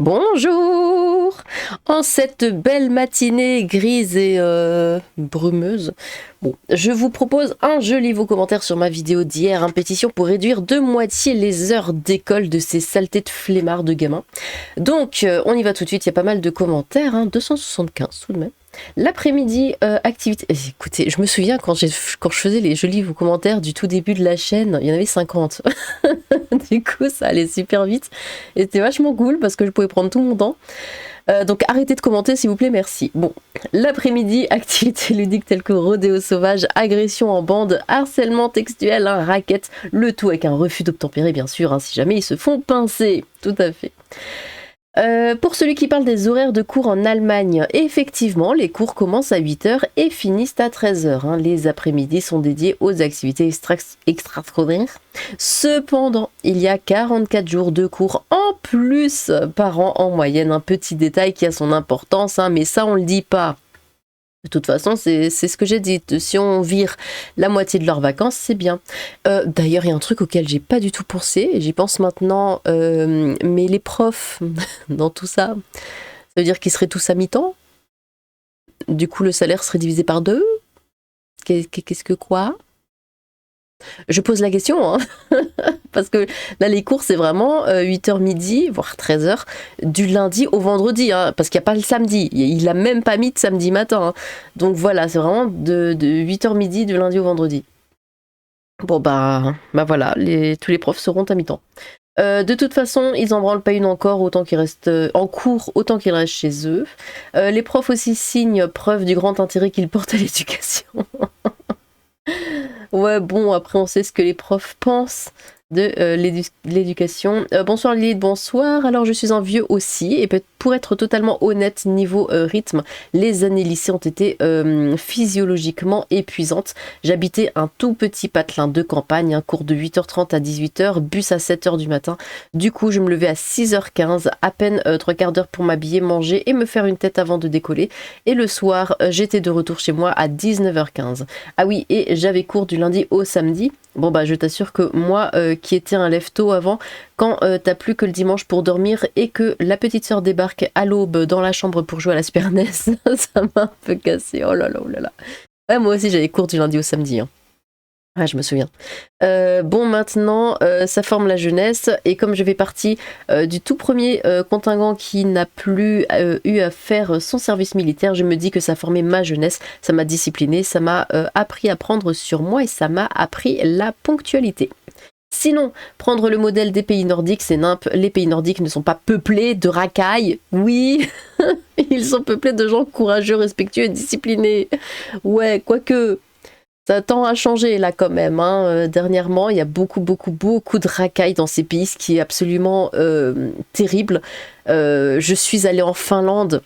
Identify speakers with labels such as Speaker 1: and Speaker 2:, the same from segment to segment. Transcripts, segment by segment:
Speaker 1: Bonjour! En cette belle matinée grise et brumeuse, bon, je vous propose un joli vos commentaires sur ma vidéo d'hier, une pétition pour réduire de moitié les heures d'école de ces saletés de flemmards de gamins. Donc, on y va tout de suite, il y a pas mal de commentaires, 275 tout de même. L'après-midi, activité... Écoutez, je me souviens quand je faisais les jolis vos commentaires du tout début de la chaîne, il y en avait 50. Du coup, ça allait super vite. Et c'était vachement cool parce que je pouvais prendre tout mon temps. Donc arrêtez de commenter s'il vous plaît, merci. Bon, l'après-midi, activités ludiques telles que rodéo sauvage, agression en bande, harcèlement textuel, raquette, le tout avec un refus d'obtempérer bien sûr, si jamais ils se font pincer. Tout à fait. Pour celui qui parle des horaires de cours en Allemagne, effectivement, les cours commencent à 8 h et finissent à 13 h. Les après-midi sont dédiés aux activités extrascolaires. Cependant, il y a 44 jours de cours en plus par an en moyenne. Un petit détail qui a son importance, mais ça on le dit pas. De toute façon, c'est ce que j'ai dit. Si on vire la moitié de leurs vacances, c'est bien. D'ailleurs, il y a un truc auquel j'ai pas du tout pensé, et j'y pense maintenant, mais les profs, dans tout ça, ça veut dire qu'ils seraient tous à mi-temps? Du coup, le salaire serait divisé par 2? Qu'est-ce que quoi? Je pose la question, parce que là, les cours, c'est vraiment 8 h midi, voire 13 h, du lundi au vendredi, parce qu'il n'y a pas le samedi. Il n'a même pas mis de samedi matin. Donc voilà, c'est vraiment de 8 h midi, du lundi au vendredi. Bon, bah voilà, tous les profs seront à mi-temps. De toute façon, ils en branlent pas une encore, autant qu'ils restent en cours, autant qu'ils restent chez eux. Les profs aussi signent preuve du grand intérêt qu'ils portent à l'éducation. Ouais, bon, après on sait ce que les profs pensent de l'éducation. Bonsoir Lilith, bonsoir. Alors je suis un vieux aussi, et pour être totalement honnête, niveau rythme, les années lycée ont été physiologiquement épuisantes. J'habitais un tout petit patelin de campagne, un cours de 8 h 30 à 18 h, bus à 7 h du matin. Du coup, je me levais à 6 h 15, à peine 3/4 d'heure pour m'habiller, manger et me faire une tête avant de décoller. Et le soir, j'étais de retour chez moi à 19 h 15. Ah oui, et j'avais cours du lundi au samedi. Bon bah je t'assure que moi qui étais un lève-tôt avant, quand t'as plus que le dimanche pour dormir et que la petite sœur débarque à l'aube dans la chambre pour jouer à la Super NES, ça m'a un peu cassé, oh là là, oh là là. Ouais, moi aussi j'avais cours du lundi au samedi. Ah, je me souviens. Bon, maintenant, ça forme la jeunesse, et comme je fais partie du tout premier contingent qui n'a plus eu à faire son service militaire, je me dis que ça formait ma jeunesse, ça m'a disciplinée, ça m'a appris à prendre sur moi, et ça m'a appris la ponctualité. Sinon, prendre le modèle des pays nordiques, c'est nimp. Les pays nordiques ne sont pas peuplés de racailles. Oui, ils sont peuplés de gens courageux, respectueux et disciplinés. Ouais, quoique... ça tend à changer là quand même. Dernièrement, il y a beaucoup de racailles dans ces pays, ce qui est absolument terrible. Je suis allée en Finlande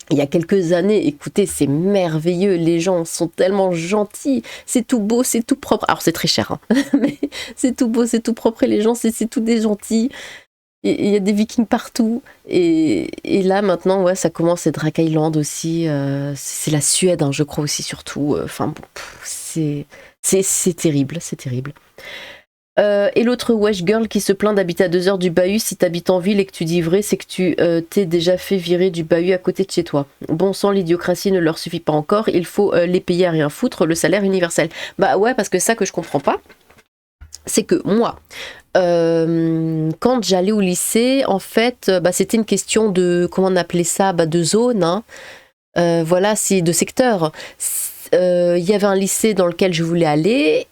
Speaker 1: il y a quelques années. Écoutez, c'est merveilleux. Les gens sont tellement gentils. C'est tout beau, c'est tout propre. Alors c'est très cher, mais c'est tout beau, c'est tout propre. Et les gens, c'est tous des gentils. Il y a des vikings partout, et là maintenant ouais, ça commence à être Racailland aussi, c'est la Suède je crois aussi surtout, enfin bon, c'est terrible, c'est terrible. Et l'autre wesh girl qui se plaint d'habiter à 2 h du bahut. Si t'habites en ville et que tu dis vrai, c'est que tu t'es déjà fait virer du bahut à côté de chez toi. Bon sang, l'idiocratie ne leur suffit pas encore, il faut les payer à rien foutre, le salaire universel. Bah ouais, parce que ça que je comprends pas, c'est que moi, quand j'allais au lycée, en fait, c'était une question de, comment on appelait ça, de zone, voilà, c'est de secteur. Il y avait un lycée dans lequel je voulais aller.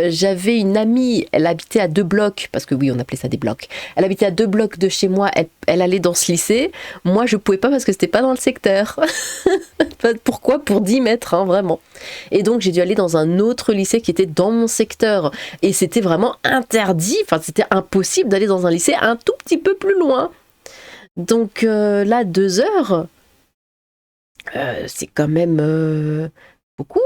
Speaker 1: J'avais une amie, elle habitait à 2 blocs, parce que oui, on appelait ça des blocs. Elle habitait à 2 blocs de chez moi, elle allait dans ce lycée. Moi, je pouvais pas parce que c'était pas dans le secteur. Pourquoi? Pour 10 mètres, vraiment. Et donc, j'ai dû aller dans un autre lycée qui était dans mon secteur. Et c'était vraiment interdit, enfin, c'était impossible d'aller dans un lycée un tout petit peu plus loin. Donc là, 2 heures, c'est quand même beaucoup.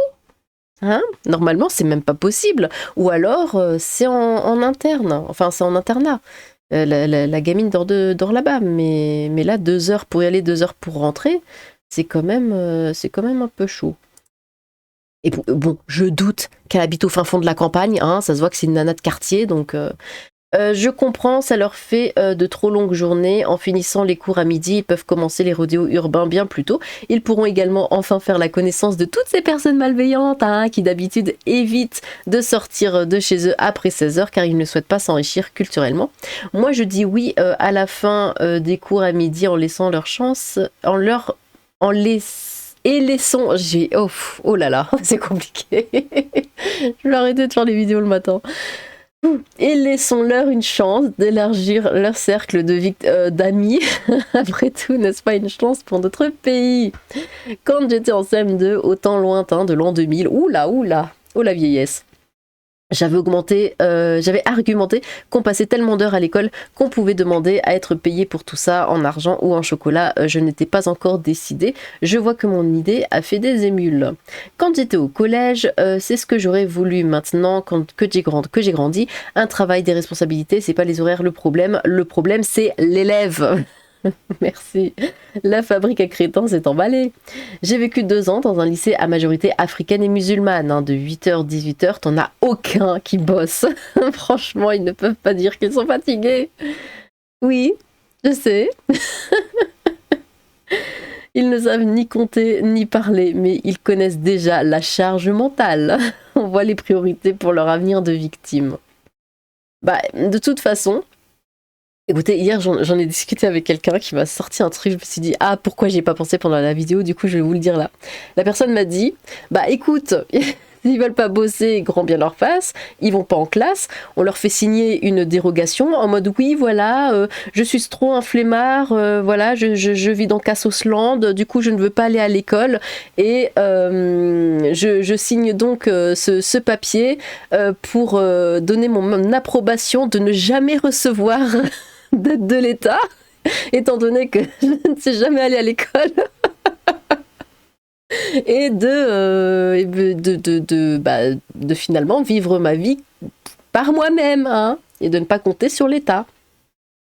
Speaker 1: Normalement, c'est même pas possible. Ou alors, c'est en interne. Enfin, c'est en internat. La gamine dort là-bas. Mais là, 2 heures pour y aller, 2 heures pour rentrer, c'est quand même un peu chaud. Et bon, je doute qu'elle habite au fin fond de la campagne. Ça se voit que c'est une nana de quartier. Donc, Je comprends, ça leur fait de trop longues journées. En finissant les cours à midi, ils peuvent commencer les rodéos urbains bien plus tôt. Ils pourront également enfin faire la connaissance de toutes ces personnes malveillantes hein, qui d'habitude évitent de sortir de chez eux après 16 heures car ils ne souhaitent pas s'enrichir culturellement. Moi, je dis oui à la fin des cours à midi en laissant leur chance, en laissons, oh là là, c'est compliqué. Je vais arrêter de faire les vidéos le matin. Et laissons-leur une chance d'élargir leur cercle d'amis. Après tout, n'est-ce pas une chance pour notre pays? Quand j'étais en CM2, au temps lointain de l'an 2000, oula, oh la vieillesse. J'avais argumenté qu'on passait tellement d'heures à l'école qu'on pouvait demander à être payé pour tout ça en argent ou en chocolat. Je n'étais pas encore décidée. Je vois que mon idée a fait des émules. Quand j'étais au collège, c'est ce que j'aurais voulu maintenant que j'ai grandi. Un travail, des responsabilités, c'est pas les horaires le problème. Le problème, c'est l'élève. Merci. La fabrique à crétins s'est emballée. J'ai vécu 2 ans dans un lycée à majorité africaine et musulmane. Hein. De 8h, 18h, t'en as aucun qui bosse. Franchement, ils ne peuvent pas dire qu'ils sont fatigués. Oui, je sais. Ils ne savent ni compter ni parler, mais ils connaissent déjà la charge mentale. On voit les priorités pour leur avenir de victime. Bah, de toute façon, écoutez, hier j'en ai discuté avec quelqu'un qui m'a sorti un truc, je me suis dit ah pourquoi j'y ai pas pensé pendant la vidéo, du coup je vais vous le dire là. La personne m'a dit bah écoute, s'ils veulent pas bosser, grand bien leur face, ils vont pas en classe, on leur fait signer une dérogation en mode oui voilà, je suis trop un flemmard, voilà je vis dans Cassosland, du coup je ne veux pas aller à l'école et je signe donc ce papier pour donner mon approbation de ne jamais recevoir d'aide de l'État, étant donné que je ne sais jamais aller à l'école, et de finalement vivre ma vie par moi-même, hein, et de ne pas compter sur l'État.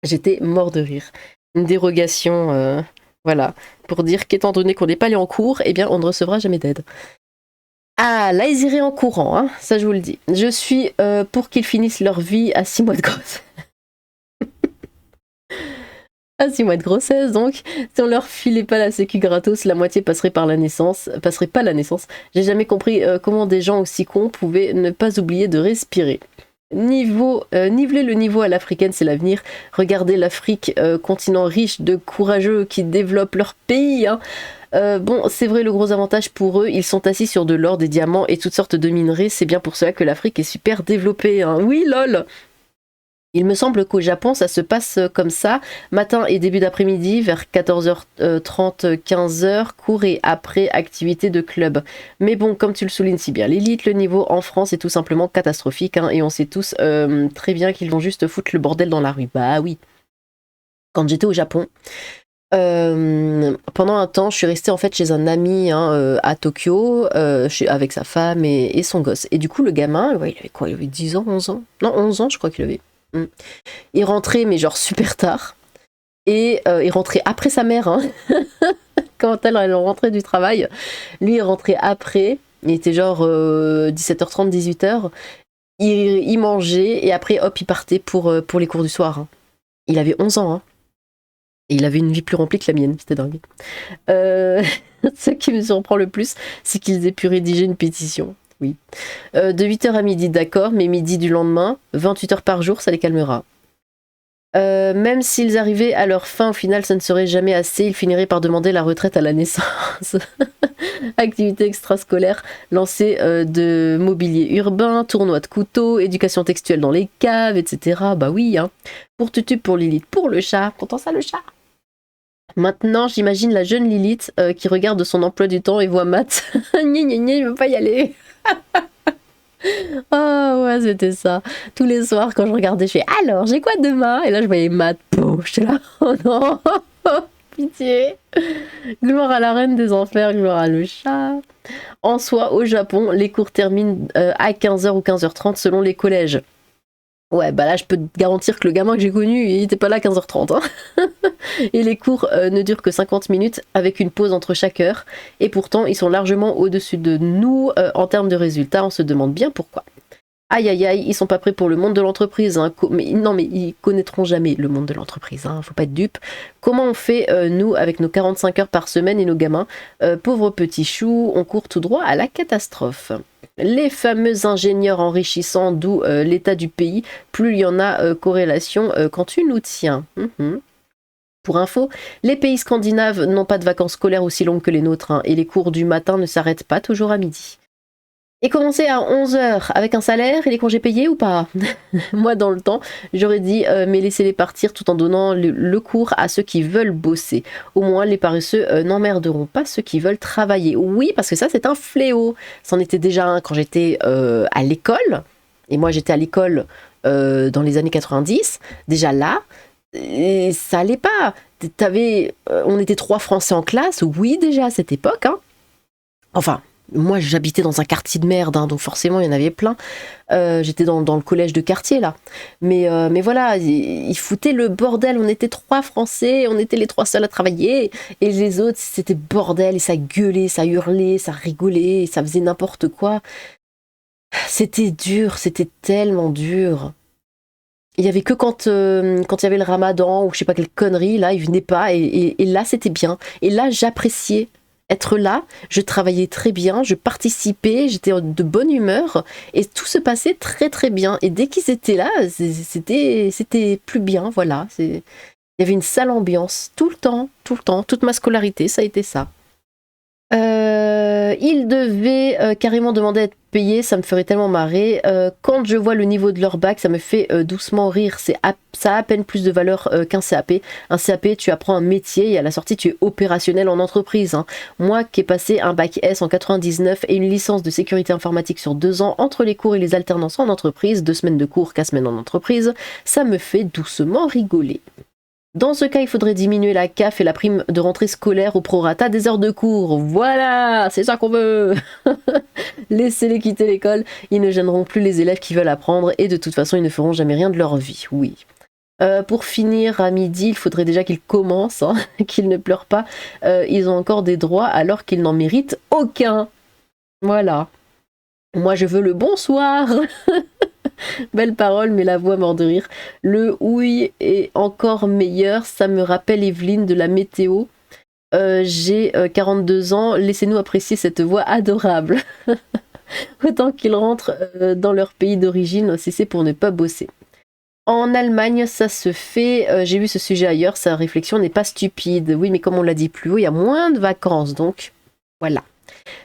Speaker 1: J'étais mort de rire. Une dérogation, voilà, pour dire qu'étant donné qu'on n'est pas allé en cours, eh bien on ne recevra jamais d'aide. Ah, là ils iraient en courant, hein, ça je vous le dis. Je suis pour qu'ils finissent leur vie à 6 mois de grossesse. À 6 mois de grossesse, donc, si on leur filait pas la sécu gratos, la moitié passerait pas la naissance. J'ai jamais compris comment des gens aussi cons pouvaient ne pas oublier de respirer. Niveler le niveau à l'africaine, c'est l'avenir. Regardez l'Afrique, continent riche de courageux qui développent leur pays, hein. Bon, c'est vrai, le gros avantage pour eux, ils sont assis sur de l'or, des diamants et toutes sortes de minerais. C'est bien pour cela que l'Afrique est super développée, hein. Oui, lol. Il me semble qu'au Japon, ça se passe comme ça, matin et début d'après-midi, vers 14h30, 15h, cours et après, activité de club. Mais bon, comme tu le soulignes si bien, l'élite, le niveau en France est tout simplement catastrophique, hein, et on sait tous très bien qu'ils vont juste foutre le bordel dans la rue. Bah oui. Quand j'étais au Japon, pendant un temps, je suis restée en fait chez un ami hein, à Tokyo, avec sa femme et son gosse. Et du coup, le gamin, ouais, il avait quoi? Il avait 10 ans, 11 ans? Non, 11 ans, je crois qu'il avait. Il rentrait mais genre super tard et il rentrait après sa mère hein. Quand elle rentrait du travail, lui il rentrait après, il était genre 17h30 18h, il mangeait et après hop il partait pour les cours du soir hein. Il avait 11 ans hein. Et il avait une vie plus remplie que la mienne, c'était dingue. Ce qui me surprend le plus, c'est qu'ils aient pu rédiger une pétition. Oui. De 8h à midi, d'accord, mais midi du lendemain, 28 heures par jour, ça les calmera. Même s'ils arrivaient à leur fin, au final, ça ne serait jamais assez. Ils finiraient par demander la retraite à la naissance. Activités extrascolaires, lancer de mobilier urbain, tournoi de couteaux, éducation textuelle dans les caves, etc. Bah oui, hein. Pour Tutu, pour Lilith, pour le chat. Content ça, le chat. Maintenant, j'imagine la jeune Lilith qui regarde son emploi du temps et voit Matt. Gna gna gna, il veut pas y aller. Ah ouais, c'était ça. Tous les soirs, quand je regardais, je fais alors, j'ai quoi demain? Et là, je voyais Matt. Pouf, j'étais là. Oh non, pitié. Gloire à la reine des enfers, gloire à le chat. En soi, au Japon, les cours terminent à 15h ou 15h30 selon les collèges. Ouais, bah là, je peux te garantir que le gamin que j'ai connu, il était pas là à 15h30. Hein. Et les cours ne durent que 50 minutes avec une pause entre chaque heure. Et pourtant, ils sont largement au-dessus de nous en termes de résultats. On se demande bien pourquoi. Aïe aïe aïe, ils sont pas prêts pour le monde de l'entreprise. Hein. Mais non, mais ils connaîtront jamais le monde de l'entreprise. Hein. Faut pas être dupe. Comment on fait, nous, avec nos 45 heures par semaine et nos gamins? Pauvres petits choux, on court tout droit à la catastrophe. Les fameux ingénieurs enrichissants, d'où l'état du pays, plus il y en a corrélation quand tu nous tiens. Pour info, les pays scandinaves n'ont pas de vacances scolaires aussi longues que les nôtres, hein, et les cours du matin ne s'arrêtent pas toujours à midi. Et commencer à 11 heures avec un salaire et les congés payés ou pas? Moi, dans le temps, j'aurais dit mais laissez-les partir tout en donnant le cours à ceux qui veulent bosser. Au moins, les paresseux n'emmerderont pas ceux qui veulent travailler. Oui, parce que ça, c'est un fléau. C'en était déjà un quand j'étais à l'école. Et moi, j'étais à l'école dans les années 90. Déjà là, et ça allait pas. On était 3 Français en classe. Oui, déjà à cette époque. Hein. Enfin... Moi, j'habitais dans un quartier de merde, hein, donc forcément, il y en avait plein. J'étais dans le collège de quartier, là. Mais voilà, ils foutaient le bordel. On était 3 Français, on était les 3 seuls à travailler. Et les autres, c'était bordel, et ça gueulait, ça hurlait, ça rigolait, ça faisait n'importe quoi. C'était dur, c'était tellement dur. Il y avait que quand il y avait le ramadan, ou je sais pas quelle connerie, là, ils venaient pas, et là, c'était bien. Et là, j'appréciais être là, je travaillais très bien, je participais, j'étais de bonne humeur et tout se passait très très bien. Et dès qu'ils étaient là, c'était plus bien, voilà. Il y avait une sale ambiance tout le temps, toute ma scolarité, ça a été ça. Ils devaient carrément demander à être payés, ça me ferait tellement marrer. Quand je vois le niveau de leur bac, ça me fait doucement rire. Ça a à peine plus de valeur qu'un CAP. Un CAP, tu apprends un métier et à la sortie, tu es opérationnel en entreprise. Hein. Moi qui ai passé un bac S en 99 et une licence de sécurité informatique sur 2 ans, entre les cours et les alternances en entreprise, 2 semaines de cours, 4 semaines en entreprise, ça me fait doucement rigoler. Dans ce cas, il faudrait diminuer la CAF et la prime de rentrée scolaire au prorata des heures de cours. Voilà, c'est ça qu'on veut. Laissez-les quitter l'école, ils ne gêneront plus les élèves qui veulent apprendre et de toute façon, ils ne feront jamais rien de leur vie. Oui. Pour finir, à midi, il faudrait déjà qu'ils commencent, hein, qu'ils ne pleurent pas. Ils ont encore des droits alors qu'ils n'en méritent aucun. Voilà. Moi, je veux le bonsoir. Belle parole, mais la voix mord de rire. Le ouïe est encore meilleur, ça me rappelle Evelyne de la météo. J'ai 42 ans, laissez-nous apprécier cette voix adorable. Autant qu'ils rentrent dans leur pays d'origine, si c'est pour ne pas bosser. En Allemagne, ça se fait, j'ai vu ce sujet ailleurs, sa réflexion n'est pas stupide. Oui, mais comme on l'a dit plus haut, il y a moins de vacances, donc voilà.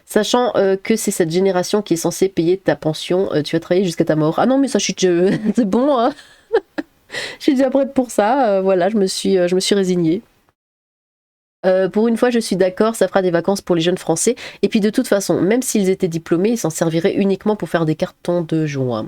Speaker 1: Sachant que c'est cette génération qui est censée payer ta pension, tu vas travailler jusqu'à ta mort. Ah non, mais ça, c'est bon, hein. Je suis déjà prête pour ça. Voilà, je me suis résignée. Pour une fois, je suis d'accord, ça fera des vacances pour les jeunes Français. Et puis de toute façon, même s'ils étaient diplômés, ils s'en serviraient uniquement pour faire des cartons de joint.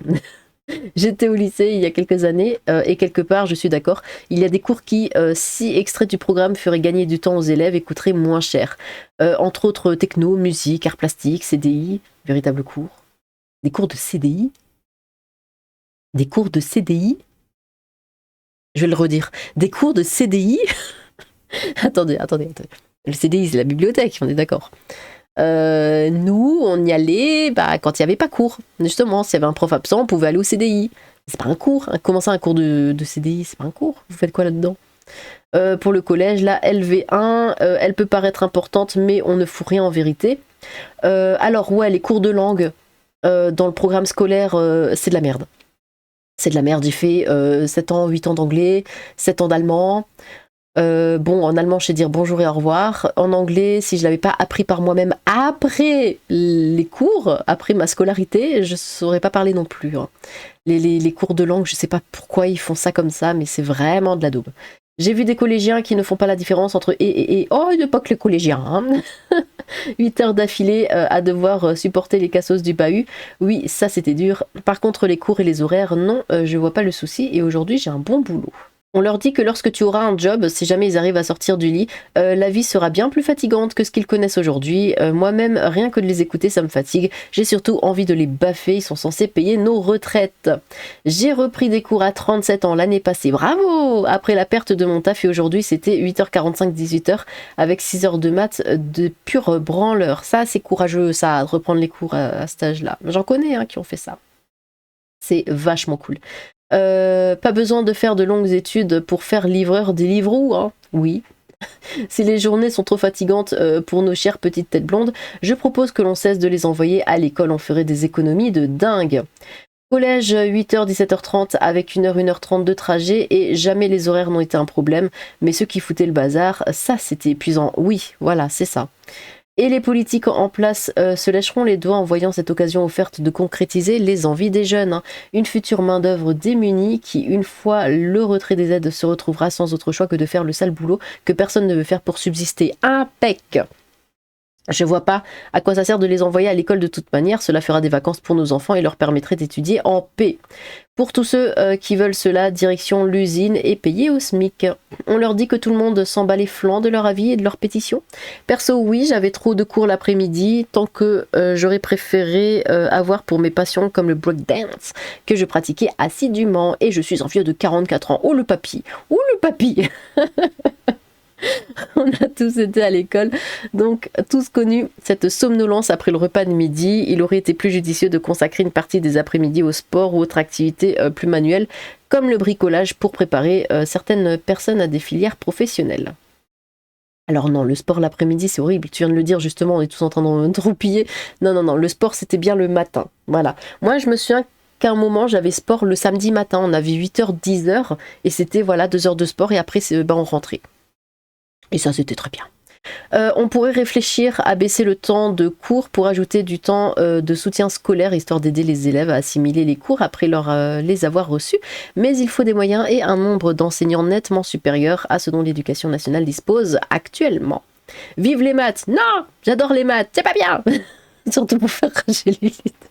Speaker 1: J'étais au lycée il y a quelques années et quelque part, je suis d'accord, il y a des cours qui, si extraits du programme feraient gagner du temps aux élèves et coûteraient moins cher. Entre autres techno, musique, art plastique, CDI, véritable cours. Des cours de CDI? Des cours de CDI? Je vais le redire. Des cours de CDI? Attendez. Le CDI, c'est la bibliothèque, on est d'accord. Nous, on y allait quand il n'y avait pas cours. Justement, s'il y avait un prof absent, on pouvait aller au CDI. C'est pas un cours. Hein. Comment ça, un cours de CDI? C'est pas un cours. Vous faites quoi là-dedans? Pour le collège, la LV1, elle peut paraître importante, mais on ne fout rien en vérité. Alors, ouais, les cours de langue dans le programme scolaire, c'est de la merde. C'est de la merde. J'ai fait 7 ans, 8 ans d'anglais, 7 ans d'allemand. Bon, en allemand, je sais dire bonjour et au revoir. En anglais, si je l'avais pas appris par moi-même après les cours, après ma scolarité, je saurais pas parler non plus. Hein. Les cours de langue, je sais pas pourquoi ils font ça comme ça, mais c'est vraiment de la daube. J'ai vu des collégiens qui ne font pas la différence entre et. Oh, il n'y a pas que les collégiens. Hein. 8 heures d'affilée à devoir supporter les cassos du bahut. Oui, ça c'était dur. Par contre, les cours et les horaires, non, je vois pas le souci. Et aujourd'hui, j'ai un bon boulot. On leur dit que lorsque tu auras un job, si jamais ils arrivent à sortir du lit, la vie sera bien plus fatigante que ce qu'ils connaissent aujourd'hui. Moi-même, rien que de les écouter, ça me fatigue. J'ai surtout envie de les baffer, ils sont censés payer nos retraites. J'ai repris des cours à 37 ans l'année passée, bravo! Après la perte de mon taf et aujourd'hui, c'était 8h45, 18h avec 6 heures de maths de pur branleur. Ça, c'est courageux, ça, de reprendre les cours à cet âge-là. J'en connais qui ont fait ça. C'est vachement cool. Pas besoin de faire de longues études pour faire livreur des Deliveroo, hein. Oui. Si les journées sont trop fatigantes pour nos chères petites têtes blondes, je propose que l'on cesse de les envoyer à l'école, on ferait des économies de dingue. Collège 8h 17h30 avec 1h 30 de trajet et jamais les horaires n'ont été un problème, mais ceux qui foutaient le bazar, ça c'était épuisant. Oui, voilà, c'est ça. Et les politiques en place se lècheront les doigts en voyant cette occasion offerte de concrétiser les envies des jeunes, hein. Une future main-d'œuvre démunie qui, une fois le retrait des aides, se retrouvera sans autre choix que de faire le sale boulot que personne ne veut faire pour subsister. Impec! Je vois pas à quoi ça sert de les envoyer à l'école de toute manière, cela fera des vacances pour nos enfants et leur permettrait d'étudier en paix. Pour tous ceux qui veulent cela, direction l'usine et payés au SMIC. On leur dit que tout le monde s'en bat les flancs de leur avis et de leur pétition. Perso, oui, j'avais trop de cours l'après-midi, tant que j'aurais préféré avoir pour mes passions comme le breakdance, que je pratiquais assidûment, et je suis un vieux de 44 ans. Oh le papy! Oh le papy! On a tous été à l'école, donc tous connu cette somnolence après le repas de midi. Il aurait été plus judicieux de consacrer une partie des après-midi au sport ou autres activités plus manuelles, comme le bricolage, pour préparer certaines personnes à des filières professionnelles. Alors non, le sport l'après-midi, c'est horrible. Tu viens de le dire justement, on est tous en train de roupiller. Non, le sport, c'était bien le matin. Voilà. Moi, je me souviens qu'à un moment, j'avais sport le samedi matin. On avait 8h, 10h, et c'était, voilà, 2 heures de sport, et après, on rentrait. Et ça, c'était très bien. On pourrait réfléchir à baisser le temps de cours pour ajouter du temps de soutien scolaire, histoire d'aider les élèves à assimiler les cours après les avoir reçus. Mais il faut des moyens et un nombre d'enseignants nettement supérieur à ce dont l'éducation nationale dispose actuellement. Vive les maths! Non! J'adore les maths! C'est pas bien! Surtout pour faire rager Lilith.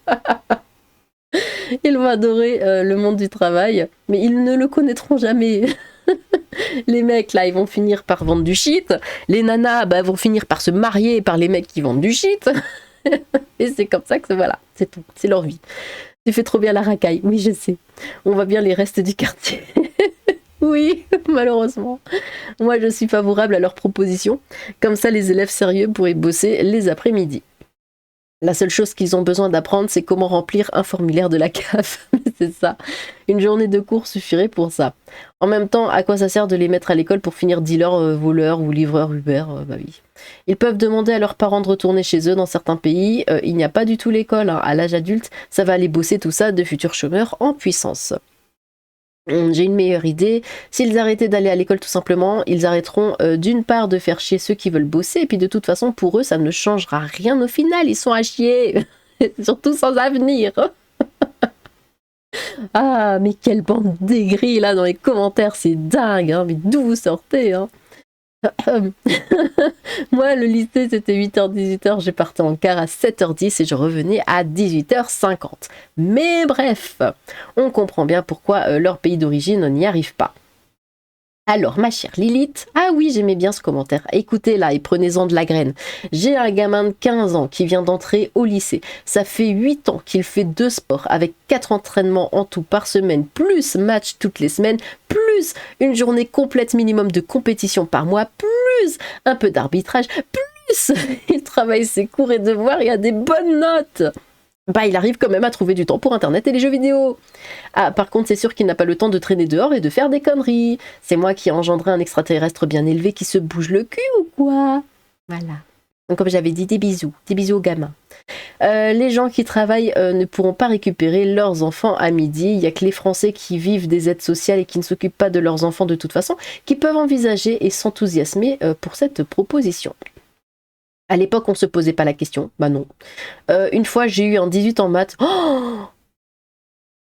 Speaker 1: Ils vont adorer le monde du travail, mais ils ne le connaîtront jamais. Les mecs là, ils vont finir par vendre du shit. Les nanas vont finir par se marier par les mecs qui vendent du shit. Et c'est comme ça que voilà, c'est tout, c'est leur vie. Tu fais trop bien la racaille, oui je sais. On voit bien les restes du quartier. Oui, malheureusement. Moi je suis favorable à leur proposition. Comme ça les élèves sérieux pourraient bosser les après-midi. La seule chose qu'ils ont besoin d'apprendre, c'est comment remplir un formulaire de la CAF. C'est ça. Une journée de cours suffirait pour ça. En même temps, à quoi ça sert de les mettre à l'école pour finir dealer, voleur ou livreur Uber? Bah oui. Ils peuvent demander à leurs parents de retourner chez eux dans certains pays. Il n'y a pas du tout l'école, hein. À l'âge adulte, ça va aller bosser tout ça de futurs chômeurs en puissance. J'ai une meilleure idée. S'ils arrêtaient d'aller à l'école tout simplement, ils arrêteront d'une part de faire chier ceux qui veulent bosser, et puis de toute façon pour eux ça ne changera rien au final, ils sont à chier. Surtout sans avenir. Ah mais quelle bande d'aigris là dans les commentaires, c'est dingue, hein. Mais d'où vous sortez, hein? Moi le lycée c'était 8h 18h, j'ai parti en car à 7h10 et je revenais à 18h50. Mais bref, on comprend bien pourquoi leur pays d'origine n'y arrive pas. Alors, ma chère Lilith, ah oui, j'aimais bien ce commentaire. Écoutez là et prenez-en de la graine. J'ai un gamin de 15 ans qui vient d'entrer au lycée. Ça fait 8 ans qu'il fait 2 sports avec 4 entraînements en tout par semaine, plus match toutes les semaines, plus une journée complète minimum de compétition par mois, plus un peu d'arbitrage, plus il travaille ses cours et devoirs et a des bonnes notes. Il arrive quand même à trouver du temps pour Internet et les jeux vidéo. Ah, par contre, c'est sûr qu'il n'a pas le temps de traîner dehors et de faire des conneries. C'est moi qui ai engendré un extraterrestre bien élevé qui se bouge le cul ou quoi? Voilà. Donc, comme j'avais dit, des bisous aux gamins. Les gens qui travaillent ne pourront pas récupérer leurs enfants à midi. Il n'y a que les Français qui vivent des aides sociales et qui ne s'occupent pas de leurs enfants de toute façon qui peuvent envisager et s'enthousiasmer pour cette proposition. À l'époque, on se posait pas la question. Bah non. Une fois, j'ai eu un 18 en maths. Oh,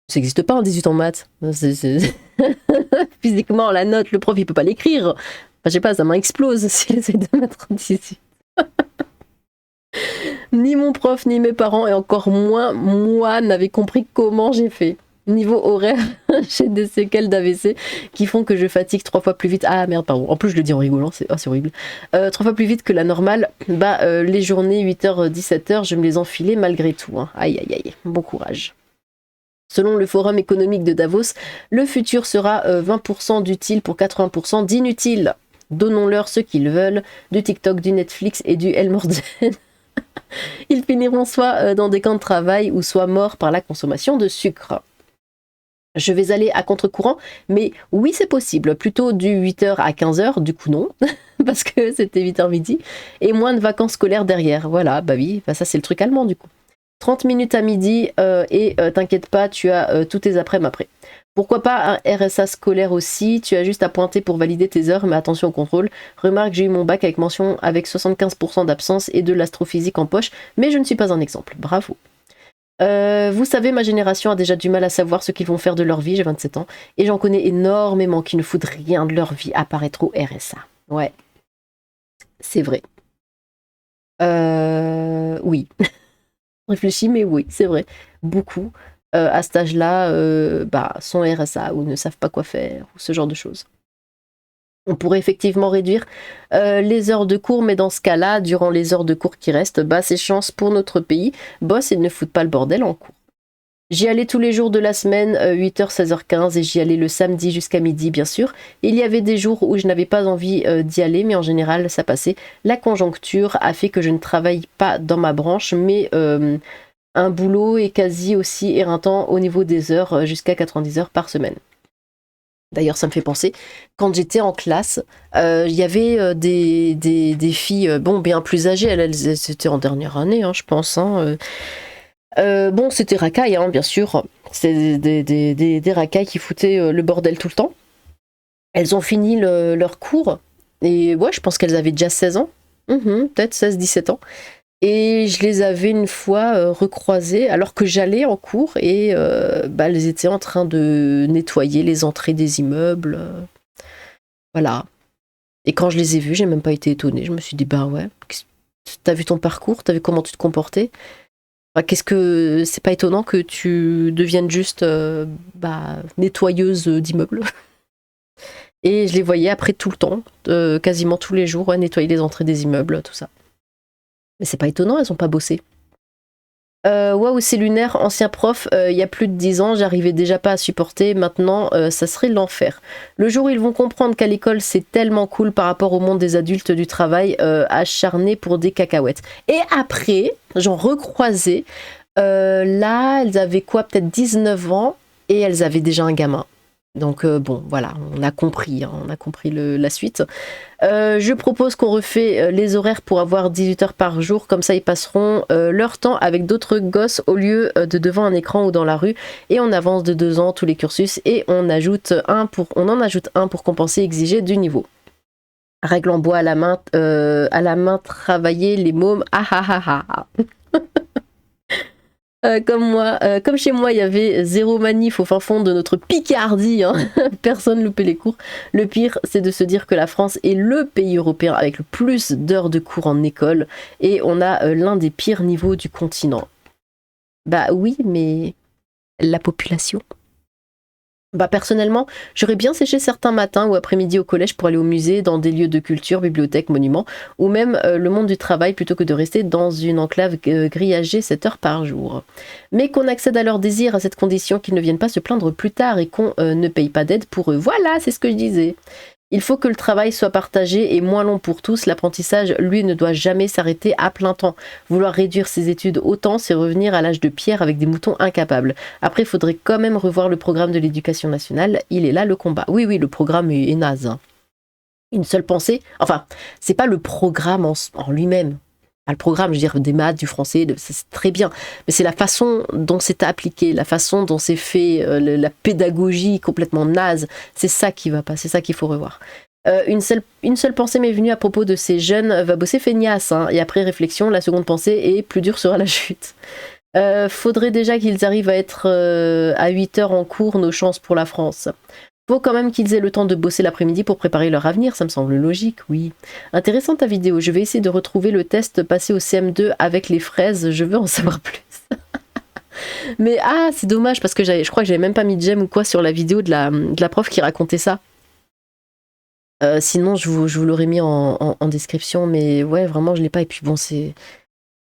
Speaker 1: ça n'existe pas un 18 en maths. Physiquement, la note, le prof, il peut pas l'écrire. Enfin, je sais pas, sa main explose s'il essaie de mettre un 18. Ni mon prof, ni mes parents, et encore moins moi, n'avaient compris comment j'ai fait. Niveau horaire, j'ai des séquelles d'AVC qui font que je fatigue 3 fois plus vite. Ah merde, pardon. En plus, je le dis en rigolant, c'est horrible. 3 fois plus vite que la normale. Les journées 8h, 17h, je me les enfilais malgré tout, hein. Aïe, aïe, aïe. Bon courage. Selon le Forum économique de Davos, le futur sera 20% d'utile pour 80% d'inutile. Donnons-leur ce qu'ils veulent, du TikTok, du Netflix et du Elmorden. Ils finiront soit dans des camps de travail ou soit morts par la consommation de sucre. Je vais aller à contre-courant, mais oui, c'est possible. Plutôt du 8h à 15h, du coup non, parce que c'était 8h midi, et moins de vacances scolaires derrière. Voilà, bah oui, bah ça c'est le truc allemand du coup. 30 minutes à midi, et t'inquiète pas, tu as tous tes après-midi après. Pourquoi pas un RSA scolaire aussi, tu as juste à pointer pour valider tes heures, mais attention au contrôle. Remarque, j'ai eu mon bac avec mention avec 75% d'absence et de l'astrophysique en poche, mais je ne suis pas un exemple. Bravo. Vous savez, ma génération a déjà du mal à savoir ce qu'ils vont faire de leur vie, j'ai 27 ans, et j'en connais énormément qui ne foutent rien de leur vie à part être au RSA. Ouais, c'est vrai. Oui. Réfléchis, mais oui, c'est vrai. Beaucoup, à cet âge-là, sont RSA ou ne savent pas quoi faire, ou ce genre de choses. On pourrait effectivement réduire les heures de cours, mais dans ce cas-là, durant les heures de cours qui restent, c'est chance pour notre pays. Boss, ils ne foutent pas le bordel en cours. J'y allais tous les jours de la semaine, 8h, 16h15, et j'y allais le samedi jusqu'à midi, bien sûr. Il y avait des jours où je n'avais pas envie d'y aller, mais en général, ça passait. La conjoncture a fait que je ne travaille pas dans ma branche, mais un boulot est quasi aussi éreintant au niveau des heures, jusqu'à 90 heures par semaine. D'ailleurs, ça me fait penser, quand j'étais en classe, il y avait des filles bien plus âgées, elles étaient en dernière année, je pense. C'était racaille, bien sûr. C'est des racailles qui foutaient le bordel tout le temps. Elles ont fini leur cours, et ouais, je pense qu'elles avaient déjà 16 ans, peut-être 16-17 ans. Et je les avais une fois recroisées alors que j'allais en cours et elles étaient en train de nettoyer les entrées des immeubles. Voilà. Et quand je les ai vues, j'ai même pas été étonnée. Je me suis dit, bah ouais, t'as vu ton parcours, t'as vu comment tu te comportais. Qu'est-ce que c'est pas étonnant que tu deviennes juste nettoyeuse d'immeubles. Et je les voyais après tout le temps, quasiment tous les jours, nettoyer les entrées des immeubles, tout ça. Mais c'est pas étonnant, elles ont pas bossé. Waouh, c'est lunaire, ancien prof, il y a plus de 10 ans, j'arrivais déjà pas à supporter, maintenant ça serait l'enfer. Le jour où ils vont comprendre qu'à l'école c'est tellement cool par rapport au monde des adultes du travail, acharné pour des cacahuètes. Et après, j'en recroisais, là elles avaient quoi, peut-être 19 ans, et elles avaient déjà un gamin. Donc voilà, on a compris la suite. Je propose qu'on refait les horaires pour avoir 18 heures par jour, comme ça ils passeront leur temps avec d'autres gosses au lieu de devant un écran ou dans la rue, et on avance de 2 ans tous les cursus et on en ajoute un pour compenser et exiger du niveau. Règle en bois à la main, travailler les mômes, ah ah ah ah. Comme chez moi, il y avait zéro manif au fin fond de notre Picardie, personne loupait les cours. Le pire, c'est de se dire que la France est le pays européen avec le plus d'heures de cours en école, et on a l'un des pires niveaux du continent. Bah oui, mais la population. Personnellement, j'aurais bien séché certains matins ou après-midi au collège pour aller au musée, dans des lieux de culture, bibliothèques, monuments, ou même le monde du travail plutôt que de rester dans une enclave grillagée 7 heures par jour. Mais qu'on accède à leurs désirs à cette condition qu'ils ne viennent pas se plaindre plus tard et qu'on ne paye pas d'aide pour eux. Voilà, c'est ce que je disais. Il faut que le travail soit partagé et moins long pour tous. L'apprentissage, lui, ne doit jamais s'arrêter à plein temps. Vouloir réduire ses études autant, c'est revenir à l'âge de pierre avec des moutons incapables. Après, il faudrait quand même revoir le programme de l'éducation nationale. Il est là le combat. Oui, le programme est naze. Une seule pensée. Enfin, c'est pas le programme en lui-même. Pas le programme, je veux dire, des maths, du français, c'est très bien. Mais c'est la façon dont c'est appliqué, la façon dont c'est fait, la pédagogie complètement naze. C'est ça qui va pas, c'est ça qu'il faut revoir. Une seule pensée m'est venue à propos de ces jeunes, va bosser feignasse, et après réflexion, la seconde pensée est plus dure sera la chute. Faudrait déjà qu'ils arrivent à être à 8 heures en cours, nos chances pour la France. Faut quand même qu'ils aient le temps de bosser l'après-midi pour préparer leur avenir, ça me semble logique, oui. Intéressante ta vidéo, je vais essayer de retrouver le test passé au CM2 avec les fraises, je veux en savoir plus. Mais c'est dommage parce que je crois que j'avais même pas mis de j'aime ou quoi sur la vidéo de la prof qui racontait ça. Sinon je vous l'aurais mis en description, mais ouais, vraiment je l'ai pas, et puis bon, je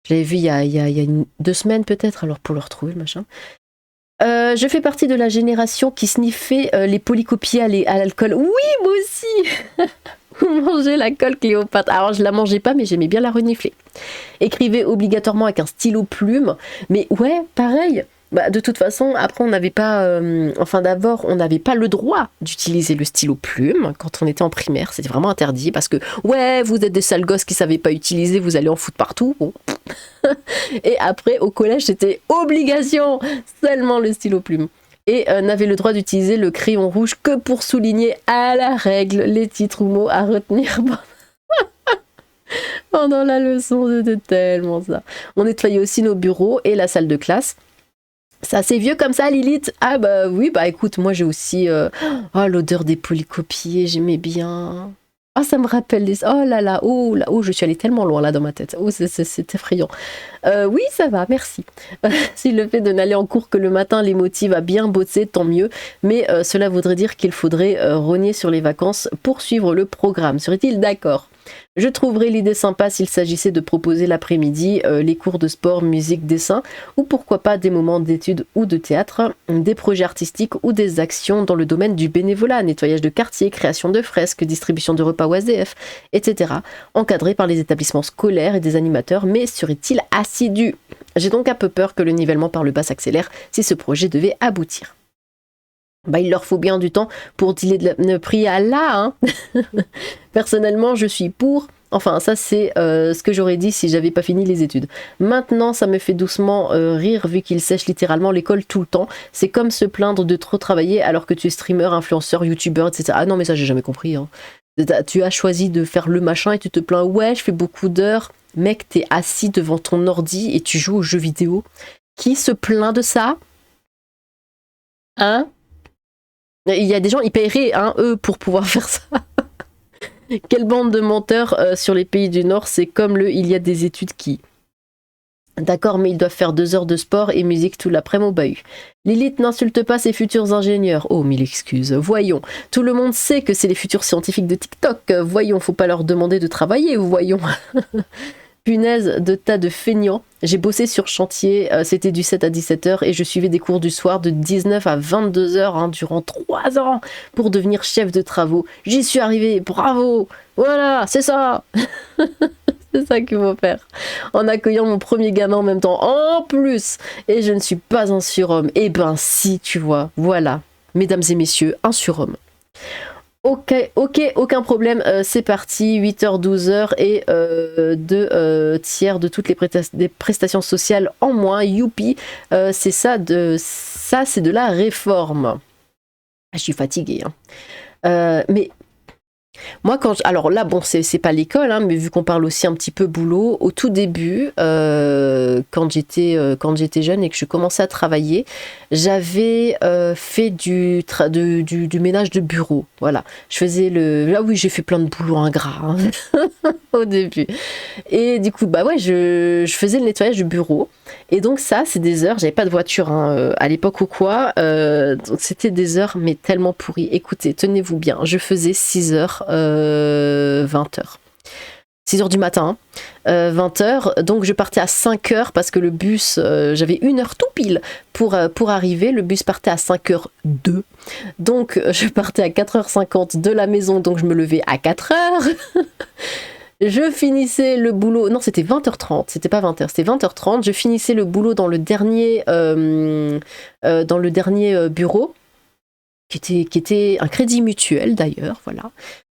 Speaker 1: l'avais vu il y a 2 semaines peut-être, alors pour le retrouver le machin. Je fais partie de la génération qui sniffait les polycopiés à l'alcool. Oui, moi aussi. Vous mangez la colle Cléopâtre. Alors je la mangeais pas, mais j'aimais bien la renifler. Écrivez obligatoirement avec un stylo plume. Mais ouais, pareil. Bah, de toute façon, après, on n'avait pas... enfin, d'abord, on n'avait pas le droit d'utiliser le stylo plume quand on était en primaire. C'était vraiment interdit parce que, ouais, vous êtes des sales gosses qui ne savaient pas utiliser, vous allez en foutre partout. Bon. Et après, au collège, c'était obligation, seulement le stylo plume. Et n'avait le droit d'utiliser le crayon rouge que pour souligner à la règle les titres ou mots à retenir pendant la leçon. C'était tellement ça. On nettoyait aussi nos bureaux et la salle de classe. C'est assez vieux comme ça, Lilith? Ah bah oui, bah écoute, moi j'ai aussi... Oh, l'odeur des polycopiés, j'aimais bien. Ah, ça me rappelle des... Oh là là, oh, je suis allée tellement loin là dans ma tête. Oh, c'est effrayant. Oui, ça va, merci. Si le fait de n'aller en cours que le matin les motive à bien bosser, tant mieux. Mais cela voudrait dire qu'il faudrait rogner sur les vacances pour suivre le programme. Serait-il d'accord? Je trouverais l'idée sympa s'il s'agissait de proposer l'après-midi les cours de sport, musique, dessin, ou pourquoi pas des moments d'études ou de théâtre, des projets artistiques ou des actions dans le domaine du bénévolat, nettoyage de quartier, création de fresques, distribution de repas au SDF, etc., encadrés par les établissements scolaires et des animateurs, mais serait-il assidu? J'ai donc un peu peur que le nivellement par le bas s'accélère si ce projet devait aboutir. Bah, il leur faut bien du temps pour dealer le prix à là, hein. Personnellement, je suis pour. Enfin, ça c'est ce que j'aurais dit si j'avais pas fini les études. Maintenant, ça me fait doucement rire vu qu'ils sèchent littéralement l'école tout le temps. C'est comme se plaindre de trop travailler alors que tu es streamer, influenceur, youtubeur, etc. Ah non, mais ça j'ai jamais compris, hein. Tu as choisi de faire le machin et tu te plains, ouais, je fais beaucoup d'heures. Mec, t'es assis devant ton ordi et tu joues aux jeux vidéo. Qui se plaint de ça? Hein? Il y a des gens, ils paieraient, hein, eux, pour pouvoir faire ça. Quelle bande de menteurs sur les pays du Nord, c'est comme le il y a des études qui... D'accord, mais ils doivent faire 2 heures de sport et musique tout l'après-midi au bahut. Lilith n'insulte pas ses futurs ingénieurs. Oh, mille excuses. Voyons, tout le monde sait que c'est les futurs scientifiques de TikTok. Voyons, faut pas leur demander de travailler, voyons. Punaise de tas de feignants. J'ai bossé sur chantier, c'était du 7 à 17h et je suivais des cours du soir de 19 à 22h hein, durant 3 ans pour devenir chef de travaux. J'y suis arrivée, bravo. Voilà, c'est ça. C'est ça qu'il faut faire. En accueillant mon premier gamin en même temps, en plus. Et je ne suis pas un surhomme. Eh ben si, tu vois, voilà. Mesdames et messieurs, un surhomme. Ok, aucun problème, c'est parti, 8h, 12h et 2 tiers de toutes les prestations sociales en moins, youpi, c'est ça, c'est de la réforme. Je suis fatiguée, hein. Mais moi, alors là, bon, c'est pas l'école, hein, mais vu qu'on parle aussi un petit peu boulot, au tout début, quand j'étais jeune et que je commençais à travailler, j'avais fait du ménage de bureau. Voilà, je faisais ah oui, j'ai fait plein de boulot ingrats hein, au début. Et du coup, bah ouais, je faisais le nettoyage du bureau. Et donc ça, c'est des heures, j'avais pas de voiture hein, à l'époque ou quoi, donc c'était des heures mais tellement pourries. Écoutez, tenez-vous bien, je faisais 6h, 20h. 6h du matin, 20h, donc je partais à 5h parce que le bus, j'avais 1 heure tout pile pour arriver, le bus partait à 5h02, donc je partais à 4h50 de la maison, donc je me levais à 4h. Je finissais le boulot, non c'était 20h30, c'était pas 20h, c'était 20h30, je finissais le boulot dans le dernier bureau, qui était un crédit mutuel d'ailleurs, voilà.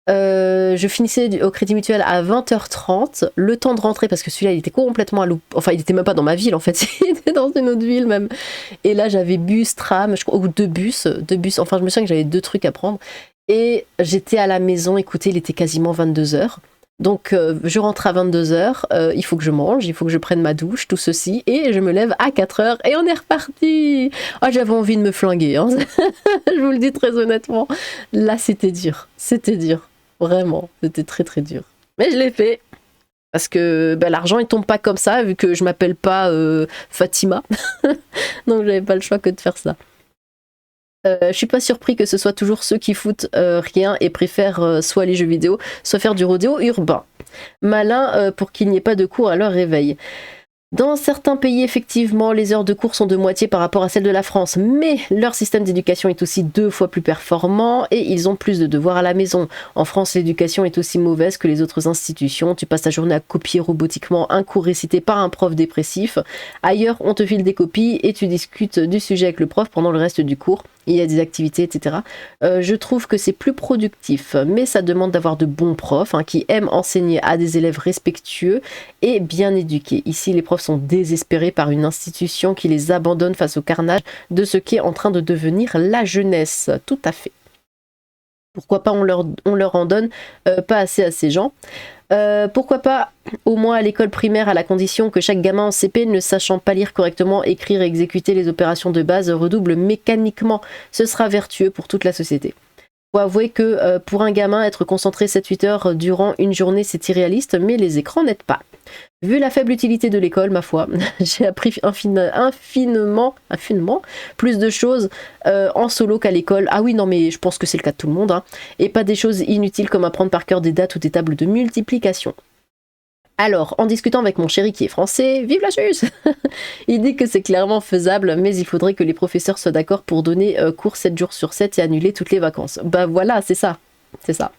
Speaker 1: Je finissais au crédit mutuel à 20h30, le temps de rentrer, parce que celui-là il était complètement enfin il était même pas dans ma ville en fait, il était dans une autre ville même. Et là j'avais bus, tram, je crois, ou deux bus, enfin je me souviens que j'avais 2 trucs à prendre. Et j'étais à la maison, écoutez, il était quasiment 22h. Donc je rentre à 22h, il faut que je mange, il faut que je prenne ma douche, tout ceci, et je me lève à 4h et on est reparti. Oh, j'avais envie de me flinguer, hein. Je vous le dis très honnêtement. Là c'était dur, vraiment, c'était très très dur. Mais je l'ai fait, parce que bah, l'argent il tombe pas comme ça, vu que je m'appelle pas Fatima, donc j'avais pas le choix que de faire ça. Je suis pas surpris que ce soit toujours ceux qui foutent rien et préfèrent soit les jeux vidéo, soit faire du rodéo urbain. Malin pour qu'il n'y ait pas de cours à leur réveil. Dans certains pays, effectivement, les heures de cours sont de moitié par rapport à celles de la France, mais leur système d'éducation est aussi 2 fois plus performant et ils ont plus de devoirs à la maison. En France, l'éducation est aussi mauvaise que les autres institutions. Tu passes ta journée à copier robotiquement un cours récité par un prof dépressif. Ailleurs, on te file des copies et tu discutes du sujet avec le prof pendant le reste du cours. Il y a des activités, etc. Je trouve que c'est plus productif, mais ça demande d'avoir de bons profs qui aiment enseigner à des élèves respectueux et bien éduqués. Ici, les profs sont désespérés par une institution qui les abandonne face au carnage de ce qui est en train de devenir la jeunesse. Tout à fait. Pourquoi pas on leur en donne pas assez à ces gens. Pourquoi pas au moins à l'école primaire, à la condition que chaque gamin en CP ne sachant pas lire correctement, écrire et exécuter les opérations de base redouble mécaniquement. Ce sera vertueux pour toute la société. Faut avouer que pour un gamin, être concentré 7-8 heures durant une journée, c'est irréaliste, mais les écrans n'aident pas. Vu la faible utilité de l'école, ma foi, j'ai appris infiniment plus de choses en solo qu'à l'école. Ah oui, non, mais je pense que c'est le cas de tout le monde. Et pas des choses inutiles comme apprendre par cœur des dates ou des tables de multiplication. Alors, en discutant avec mon chéri qui est français, vive la Suisse. Il dit que c'est clairement faisable, mais il faudrait que les professeurs soient d'accord pour donner cours 7 jours sur 7 et annuler toutes les vacances. Bah voilà, c'est ça. C'est ça.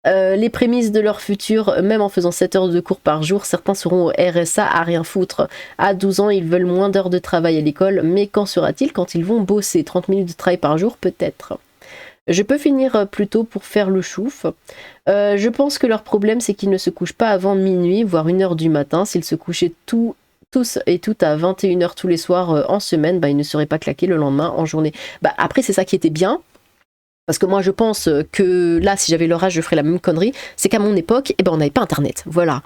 Speaker 1: Les prémices de leur futur, même en faisant 7 heures de cours par jour, certains seront au RSA à rien foutre. À 12 ans, ils veulent moins d'heures de travail à l'école, mais qu'en sera-t-il quand ils vont bosser 30 minutes de travail par jour, peut-être. Je peux finir plus tôt pour faire le chouf. Je pense que leur problème, c'est qu'ils ne se couchent pas avant minuit, voire 1h du matin. S'ils se couchaient tous et toutes à 21h tous les soirs en semaine, ils ne seraient pas claqués le lendemain en journée. Après, c'est ça qui était bien. Parce que moi, je pense que là, si j'avais leur âge, je ferais la même connerie. C'est qu'à mon époque, on n'avait pas Internet. Voilà.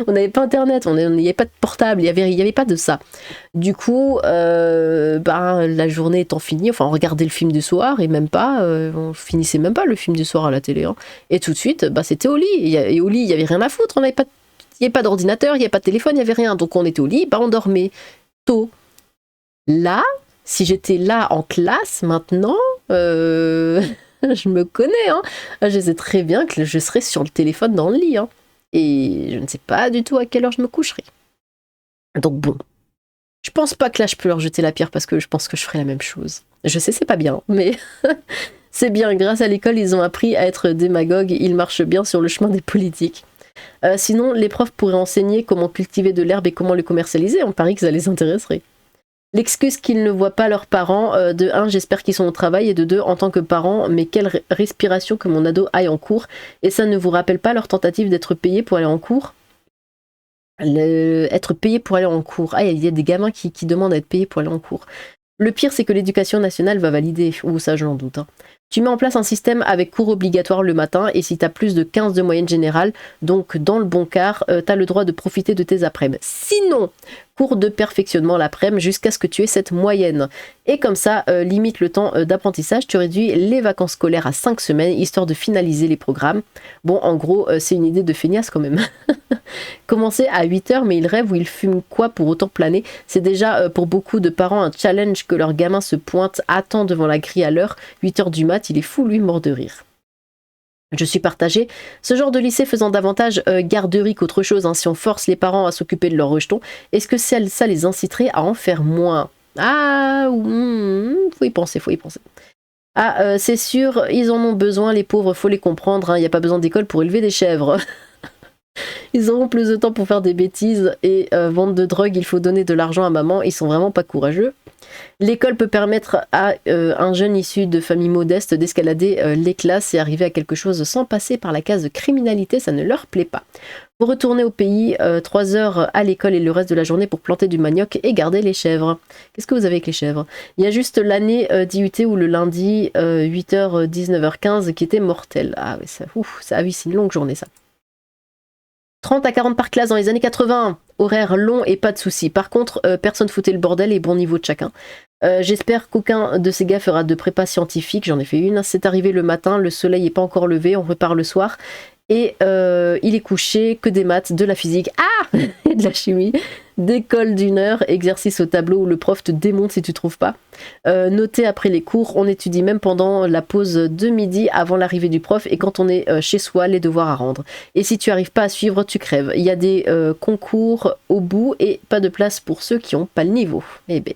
Speaker 1: On n'avait pas Internet, on n'y avait pas de portable, il y avait pas de ça. Du coup, la journée étant finie, on regardait le film du soir et même pas, on finissait même pas le film du soir à la télé. Et tout de suite, c'était au lit. Et au lit, il y avait rien à foutre. Il n'y avait pas d'ordinateur, il n'y avait pas de téléphone, il n'y avait rien. Donc on était au lit, on dormait tôt. Là, si j'étais là en classe maintenant, je me connais. Je sais très bien que je serais sur le téléphone dans le lit. Et je ne sais pas du tout à quelle heure je me coucherai. Donc bon, je pense pas que là je peux leur jeter la pierre parce que je pense que je ferai la même chose. Je sais, c'est pas bien, mais c'est bien. Grâce à l'école, ils ont appris à être démagogues. Ils marchent bien sur le chemin des politiques. Sinon, les profs pourraient enseigner comment cultiver de l'herbe et comment le commercialiser. On parie que ça les intéresserait. L'excuse qu'ils ne voient pas leurs parents, de 1, j'espère qu'ils sont au travail, et de 2, en tant que parents, mais quelle respiration que mon ado aille en cours. Et ça ne vous rappelle pas leur tentative d'être payé pour aller en cours ? Être payé pour aller en cours. Ah, il y a des gamins qui demandent à être payés pour aller en cours. Le pire, c'est que l'éducation nationale va valider, ou ça je l'en doute. Tu mets en place un système avec cours obligatoires le matin, et si tu as plus de 15 de moyenne générale, donc dans le bon quart, tu as le droit de profiter de tes après-midi. Sinon, cours de perfectionnement l'après-midi jusqu'à ce que tu aies cette moyenne. Et comme ça, limite le temps d'apprentissage, tu réduis les vacances scolaires à 5 semaines, histoire de finaliser les programmes. Bon, en gros, c'est une idée de feignasse quand même. Commencer à 8h, mais ils rêvent ou ils fument quoi pour autant planer. C'est déjà pour beaucoup de parents un challenge que leur gamin se pointe à temps devant la grille à l'heure. 8h du mat, il est fou, lui, mort de rire. Je suis partagée. Ce genre de lycée faisant davantage garderie qu'autre chose, si on force les parents à s'occuper de leurs rejetons, est-ce que ça les inciterait à en faire moins ? Ah, faut y penser. Ah, c'est sûr, ils en ont besoin, les pauvres, faut les comprendre, il n'y a pas besoin d'école pour élever des chèvres. Ils auront plus de temps pour faire des bêtises et vendre de drogue, il faut donner de l'argent à maman, ils sont vraiment pas courageux. L'école peut permettre à un jeune issu de famille modeste d'escalader les classes et arriver à quelque chose sans passer par la case criminalité, ça ne leur plaît pas. Pour retourner au pays, 3 heures à l'école et le reste de la journée pour planter du manioc et garder les chèvres. Qu'est-ce que vous avez avec les chèvres ? Il y a juste l'année d'IUT où le lundi 8h 19h15 qui était mortel. Ah oui, c'est une longue journée ça. 30 à 40 par classe dans les années 80, horaire long et pas de soucis. Par contre, personne foutait le bordel et bon niveau de chacun. J'espère qu'aucun de ces gars fera de prépa scientifique, j'en ai fait une. C'est arrivé le matin, le soleil n'est pas encore levé, on repart le soir. Et il est couché, que des maths, de la physique. Ah, et de la chimie, d'école d'1 heure, exercice au tableau où le prof te démonte si tu trouves pas. Noter après les cours, on étudie même pendant la pause de midi avant l'arrivée du prof et quand on est chez soi, les devoirs à rendre. Et si tu arrives pas à suivre, tu crèves. Il y a des concours au bout et pas de place pour ceux qui ont pas le niveau. Eh ben.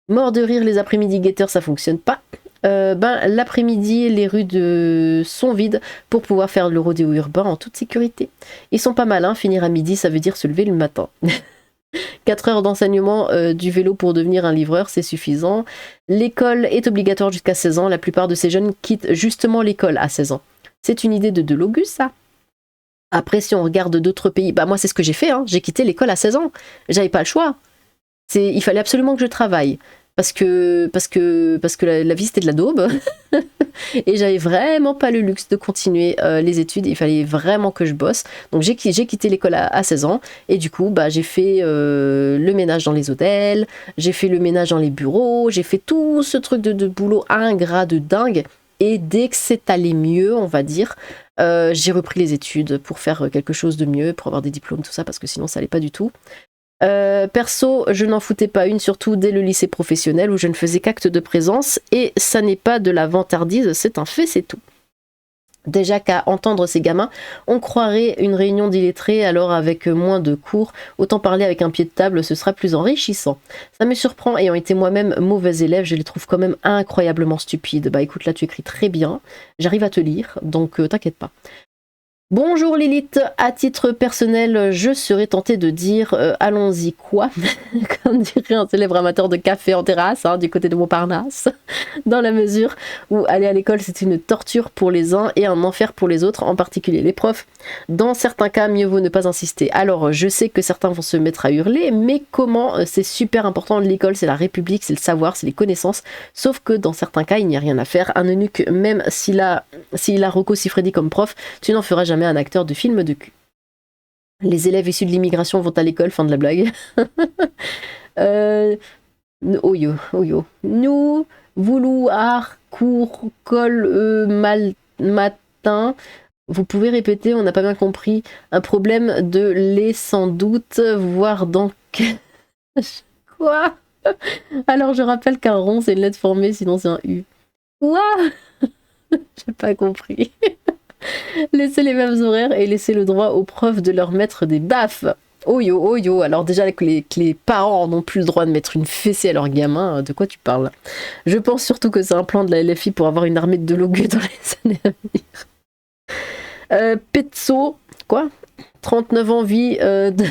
Speaker 1: Mort de rire, les après-midi guetteurs, ça fonctionne pas. L'après-midi, les rues sont vides pour pouvoir faire le rodéo urbain en toute sécurité. Ils sont pas mal, hein, finir à midi, ça veut dire se lever le matin. 4 heures d'enseignement du vélo pour devenir un livreur, c'est suffisant. L'école est obligatoire jusqu'à 16 ans. La plupart de ces jeunes quittent justement l'école à 16 ans. C'est une idée de Delogus, ça. Après, si on regarde d'autres pays, bah moi c'est ce que j'ai fait, hein. J'ai quitté l'école à 16 ans. J'avais pas le choix. Il fallait absolument que je travaille. Parce que la vie c'était de la daube et j'avais vraiment pas le luxe de continuer les études, il fallait vraiment que je bosse, donc j'ai quitté l'école à 16 ans et du coup bah, j'ai fait le ménage dans les hôtels, j'ai fait le ménage dans les bureaux, j'ai fait tout ce truc de boulot ingrat de dingue et dès que c'est allé mieux on va dire, j'ai repris les études pour faire quelque chose de mieux, pour avoir des diplômes tout ça parce que sinon ça allait pas du tout. Perso, je n'en foutais pas une, surtout dès le lycée professionnel où je ne faisais qu'acte de présence et ça n'est pas de la vantardise, c'est un fait, c'est tout. Déjà qu'à entendre ces gamins, on croirait une réunion d'illettrés, alors avec moins de cours, autant parler avec un pied de table, ce sera plus enrichissant. Ça me surprend, ayant été moi-même mauvais élève, je les trouve quand même incroyablement stupides. Bah écoute, là tu écris très bien, j'arrive à te lire, donc t'inquiète pas. Bonjour Lilith, à titre personnel, je serais tentée de dire allons-y quoi, comme dirait un célèbre amateur de café en terrasse, hein, du côté de Montparnasse, dans la mesure où aller à l'école c'est une torture pour les uns et un enfer pour les autres, en particulier les profs. Dans certains cas, mieux vaut ne pas insister. Alors, je sais que certains vont se mettre à hurler, mais comment c'est super important, l'école c'est la République, c'est le savoir, c'est les connaissances, sauf que dans certains cas, il n'y a rien à faire. Un eunuque, même s'il a Rocco Siffredi comme prof, tu n'en feras jamais un acteur de film de cul. Les élèves issus de l'immigration vont à l'école, fin de la blague. Oyo. Nous, vouloir, cours, col, matin. Vous pouvez répéter, on n'a pas bien compris. Un problème de lait sans doute, voire dans... Quoi? Alors je rappelle qu'un rond c'est une lettre formée, sinon c'est un U. Quoi? J'ai pas compris. Laissez les mêmes horaires et laissez le droit aux profs de leur mettre des baffes. Oh yo. Alors déjà que les parents n'ont plus le droit de mettre une fessée à leurs gamins, de quoi tu parles? Je pense surtout que c'est un plan de la LFI pour avoir une armée de Delogu dans les années à venir. Pezzo, quoi? 39 ans, vie de...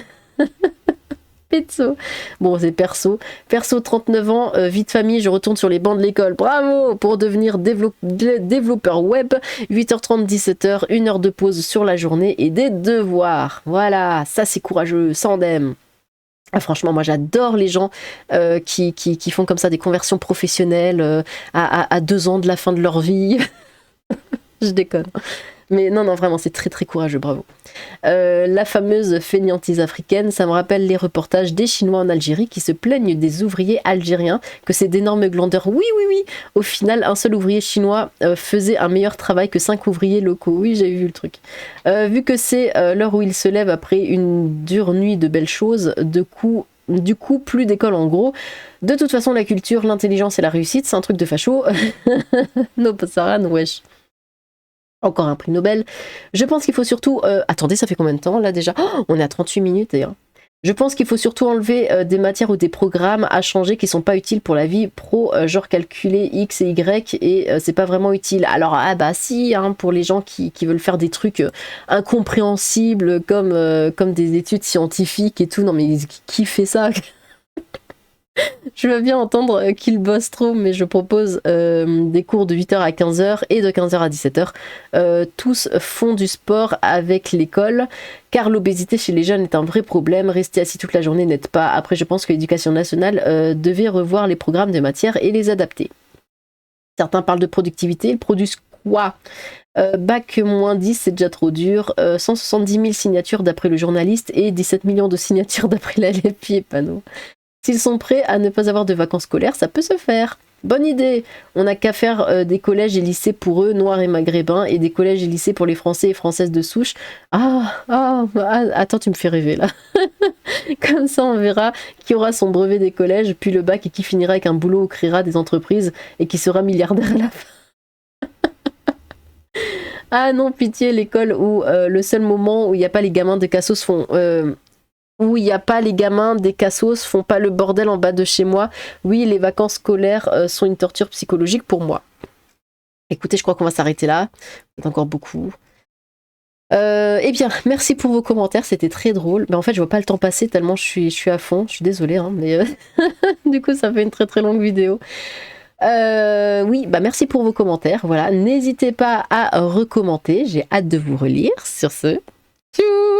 Speaker 1: Pezzo. Bon, c'est perso. Perso, 39 ans, vie de famille, je retourne sur les bancs de l'école. Bravo! Pour devenir développeur web. 8h30, 17h, 1 heure de pause sur la journée et des devoirs. Voilà, ça c'est courageux, sans dème. Ah, franchement, moi j'adore les gens qui font comme ça des conversions professionnelles à 2 ans de la fin de leur vie. Je déconne. Mais non, vraiment, c'est très très courageux, bravo. La fameuse fainéantise africaine, ça me rappelle les reportages des Chinois en Algérie qui se plaignent des ouvriers algériens, que c'est d'énormes glandeurs. Oui. Au final, un seul ouvrier chinois faisait un meilleur travail que 5 ouvriers locaux. Oui, j'ai vu le truc. Vu que c'est l'heure où ils se lèvent après une dure nuit de belles choses, du coup, plus d'école en gros. De toute façon, la culture, l'intelligence et la réussite, c'est un truc de facho. No passaran, wesh. Encore un prix Nobel. Je pense qu'il faut surtout... attendez, ça fait combien de temps là déjà? On est à 38 minutes d'ailleurs. Je pense qu'il faut surtout enlever des matières ou des programmes à changer qui sont pas utiles pour la vie pro, genre calculer X et Y et c'est pas vraiment utile. Alors si, hein, pour les gens qui veulent faire des trucs incompréhensibles comme des études scientifiques et tout. Non mais qui fait ça? Je veux bien entendre qu'il bosse trop, mais je propose des cours de 8h à 15h et de 15h à 17h. Tous font du sport avec l'école, car l'obésité chez les jeunes est un vrai problème. Rester assis toute la journée n'aide pas. Après, je pense que l'éducation nationale devait revoir les programmes de matière et les adapter. Certains parlent de productivité, ils produisent quoi? Bac moins 10, c'est déjà trop dur. 170 000 signatures d'après le journaliste et 17 millions de signatures d'après la LFI et Panneau. S'ils sont prêts à ne pas avoir de vacances scolaires, ça peut se faire. Bonne idée. On n'a qu'à faire des collèges et lycées pour eux, noirs et maghrébins, et des collèges et lycées pour les Français et Françaises de souche. Attends, tu me fais rêver là. Comme ça, on verra qui aura son brevet des collèges, puis le bac, et qui finira avec un boulot ou créera des entreprises, et qui sera milliardaire à la fin. Ah non, pitié, l'école où le seul moment où il n'y a pas les gamins de Cassos font... où il n'y a pas les gamins des Cassos font pas le bordel en bas de chez moi. Oui, les vacances scolaires sont une torture psychologique pour moi. Écoutez, je crois qu'on va s'arrêter là. C'est encore beaucoup. Eh bien, merci pour vos commentaires, c'était très drôle. Mais en fait, je vois pas le temps passer tellement je suis à fond. Je suis désolée, hein, mais du coup, ça fait une très très longue vidéo. Oui, bah merci pour vos commentaires. Voilà, n'hésitez pas à recommenter. J'ai hâte de vous relire. Sur ce, tchou!